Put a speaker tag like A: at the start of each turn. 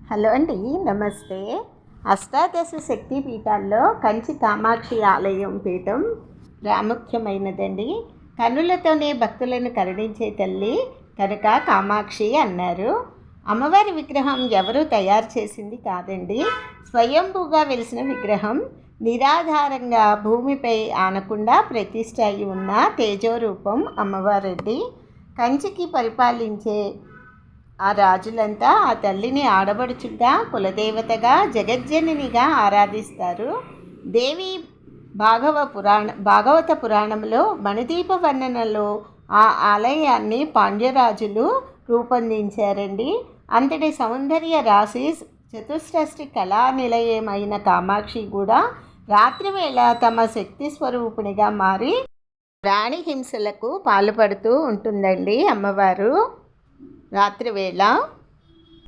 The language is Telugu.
A: హలో అండి, నమస్తే. అష్టాదశ శక్తి పీఠాల్లో కంచి కామాక్షి ఆలయం పీఠం ప్రాముఖ్యమైనదండి. కన్నులతోనే భక్తులను కరుణించే తల్లి కనుక కామాక్షి అన్నారు. అమ్మవారి విగ్రహం ఎవరూ తయారు చేసింది కాదండి. స్వయంభూగా వెలిసిన విగ్రహం. నిరాధారంగా భూమిపై ఆనకుండా ప్రతిష్ఠ అయి ఉన్న తేజోరూపం అమ్మవారండి. కంచికి పరిపాలించే ఆ రాజులంతా ఆ తల్లిని ఆడబడుచుగా, కులదేవతగా, జగజ్జననిగా ఆరాధిస్తారు. దేవి భాగవత పురాణంలో మణిదీప వర్ణనలో ఆ ఆలయాన్ని పాండ్యరాజులు రూపొందించారండి. అంతటి సౌందర్య రాశి చతుష్షష్టి కళా నిలయమైన కామాక్షి కూడా రాత్రివేళ తమ శక్తి స్వరూపిణిగా మారి ప్రాణి హింసలకు పాల్పడుతూ ఉంటుందండి అమ్మవారు రాత్రివేళ.